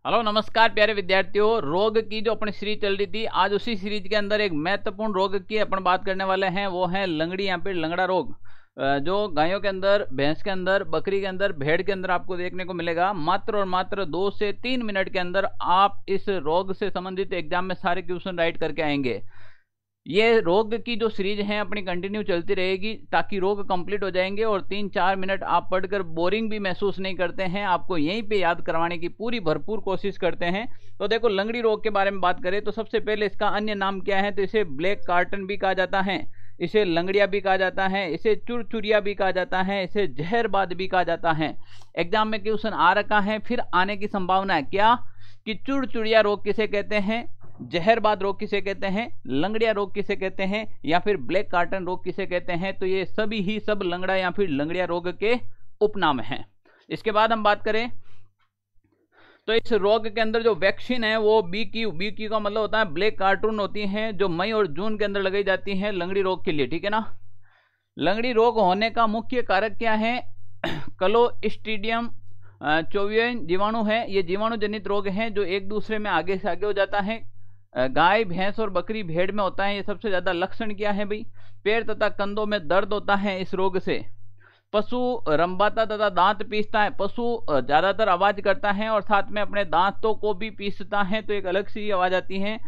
Hello नमस्कार प्यारे विद्यार्थियों। रोग की जो अपनी सीरीज चल रही थी, आज उसी सीरीज के अंदर एक महत्वपूर्ण रोग की अपन बात करने वाले हैं। वो है लंगड़ी या फिर लंगड़ा रोग, जो गायों के अंदर, भैंस के अंदर, बकरी के अंदर, भेड़ के अंदर आपको देखने को मिलेगा। मात्र और मात्र 2 से 3 मिनट के अंदर आप इस रोग से संबंधित एग्जाम में सारे क्वेश्चन राइट करके आएंगे। ये रोग की जो सीरीज है अपनी कंटिन्यू चलती रहेगी ताकि रोग कंप्लीट हो जाएंगे और 3-4 मिनट आप पढ़कर बोरिंग भी महसूस नहीं करते हैं। आपको यहीं पे याद करवाने की पूरी भरपूर कोशिश करते हैं। तो देखो, लंगड़ी रोग के बारे में बात करें तो सबसे पहले इसका अन्य नाम क्या है, तो इसे ब्लैक कार्टन भी कहा जाता है, इसे लंगड़िया भी कहा जाता है, इसे चुरचुरिया भी कहा जाता है, इसे जहरबाद भी कहा जाता है। एग्जाम में क्वेश्चन आ रखा है, फिर आने की संभावना है क्या कि चुरचुरिया रोग किसे कहते हैं, जहरबाद रोग किसे कहते हैं, लंगड़िया रोग किसे कहते हैं, या फिर ब्लैक कार्टन रोग किसे कहते हैं। तो ये सभी ही सब लंगड़ा या फिर लंगड़िया रोग के उपनाम हैं। इसके बाद हम बात करें तो इस रोग के अंदर जो वैक्सीन है वो BQ का मतलब होता है ब्लैक कार्टून होती हैं, जो मई और जून के अंदर लगाई जाती हैं लंगड़ी रोग के लिए, ठीक है ना। लंगड़ी रोग होने का मुख्य कारक क्या है, क्लोस्ट्रीडियम चोवियन जीवाणु है। ये जीवाणु जनित रोग है जो एक दूसरे में आगे से आगे हो जाता है। गाय, भैंस और बकरी, भेड़ में होता है। ये सबसे ज्यादा लक्षण क्या है भाई, पैर तथा कंधों में दर्द होता है इस रोग से। पशु रंबाता तथा दांत पीसता है। पशु ज्यादातर आवाज करता है और साथ में अपने दांतों को भी पीसता है, तो एक अलग सी आवाज आती है।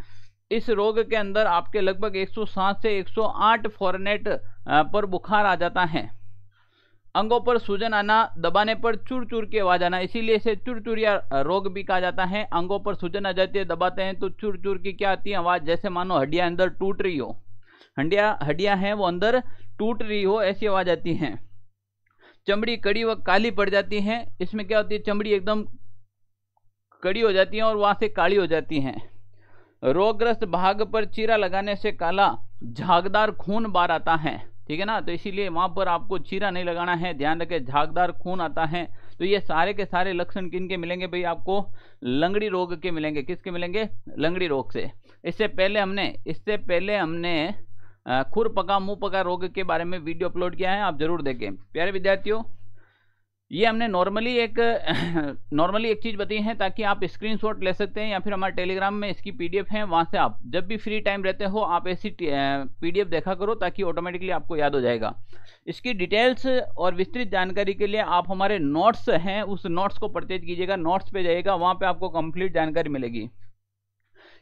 इस रोग के अंदर आपके लगभग 107 से 108 फ़ारेनहाइट पर बुखार आ जाता है। अंगों पर सूजन आना, दबाने पर चुर चुर की आवाज आना, इसीलिए इसे चुरचुरिया रोग भी कहा जाता है। अंगों पर सूजन आ जाती है, दबाते हैं तो चुर चुर की क्या आती है आवाज, जैसे मानो हड्डियां अंदर टूट रही हो, हड्डियां हैं वो अंदर टूट रही हो, ऐसी आवाज आती है। चमड़ी कड़ी व काली पड़ जाती है। इसमें क्या होती है, चमड़ी एकदम कड़ी हो जाती है और वहां से काली हो जाती है। रोगग्रस्त भाग पर चीरा लगाने से काला झागदार खून बाहर आता है, ठीक है ना। तो इसीलिए वहां पर आपको चीरा नहीं लगाना है, ध्यान रखें, झागदार खून आता है। तो ये सारे के सारे लक्षण किन के मिलेंगे भाई, आपको लंगड़ी रोग के मिलेंगे। किसके मिलेंगे, लंगड़ी रोग से। इससे पहले हमने खुर पका मुंह पका रोग के बारे में वीडियो अपलोड किया है, आप जरूर देखें। प्यारे विद्यार्थियों, ये हमने नॉर्मली एक चीज बताई है ताकि आप स्क्रीनशॉट ले सकते हैं, या फिर हमारे टेलीग्राम में इसकी PDF है, वहां से आप जब भी फ्री टाइम रहते हो आप ऐसी PDF देखा करो ताकि ऑटोमेटिकली आपको याद हो जाएगा। इसकी डिटेल्स और विस्तृत जानकारी के लिए आप हमारे नोट्स हैं, उस नोट्स को परचेज कीजिएगा। नोट्स पे जाइएगा, वहां पे आपको कंप्लीट जानकारी मिलेगी।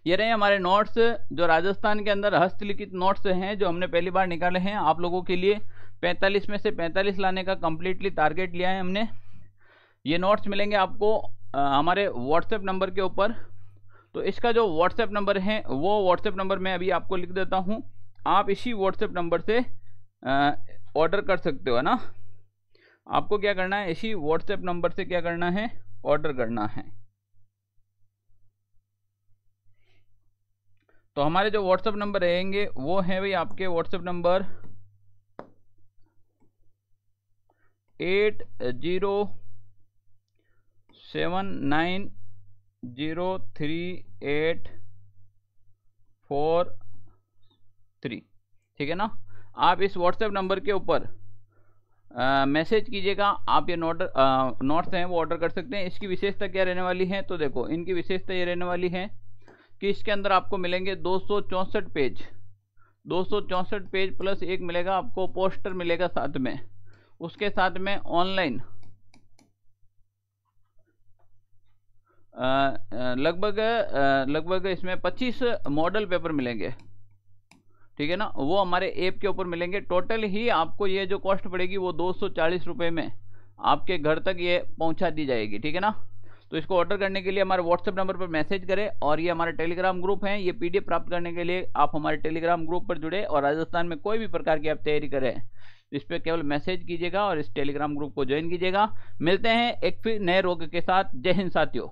ये रहे हमारे नोट्स, जो राजस्थान के अंदर हस्तलिखित नोट्स हैं, जो हमने पहली बार निकाले हैं आप लोगों के लिए। 45 में से 45 लाने का कंप्लीटली टारगेट लिया है हमने। ये नोट्स मिलेंगे आपको हमारे व्हाट्सएप नंबर के ऊपर। तो इसका जो व्हाट्सएप नंबर है वो व्हाट्सएप नंबर मैं अभी आपको लिख देता हूँ, आप इसी व्हाट्सएप नंबर से ऑर्डर कर सकते हो ना। आपको क्या करना है, इसी व्हाट्सएप नंबर से क्या करना है, ऑर्डर करना है। तो हमारे जो व्हाट्सएप नंबर रहेंगे वो है भाई आपके व्हाट्सएप नंबर 8079038443, ठीक है ना। आप इस व्हाट्सएप नंबर के ऊपर मैसेज कीजिएगा, आप ये नोट्स हैं वो ऑर्डर कर सकते हैं। इसकी विशेषता क्या रहने वाली है, तो देखो इनकी विशेषता ये रहने वाली है कि इसके अंदर आपको मिलेंगे 264 पेज, 264 पेज प्लस एक मिलेगा आपको पोस्टर मिलेगा साथ में। उसके साथ में ऑनलाइन लगभग इसमें 25 मॉडल पेपर मिलेंगे, ठीक है ना। वो हमारे ऐप के ऊपर मिलेंगे। टोटल ही आपको ये जो कॉस्ट पड़ेगी वो 240 रुपये में आपके घर तक ये पहुंचा दी जाएगी, ठीक है ना। तो इसको ऑर्डर करने के लिए हमारे व्हाट्सएप नंबर पर मैसेज करें, और ये हमारा टेलीग्राम ग्रुप है। ये PDF प्राप्त करने के लिए आप हमारे टेलीग्राम ग्रुप पर जुड़े, और राजस्थान में कोई भी प्रकार की आप तैयारी करें इस पर केवल मैसेज कीजिएगा और इस टेलीग्राम ग्रुप को ज्वाइन कीजिएगा। मिलते हैं एक फिर नए रोग के साथ। जय हिंद साथियों।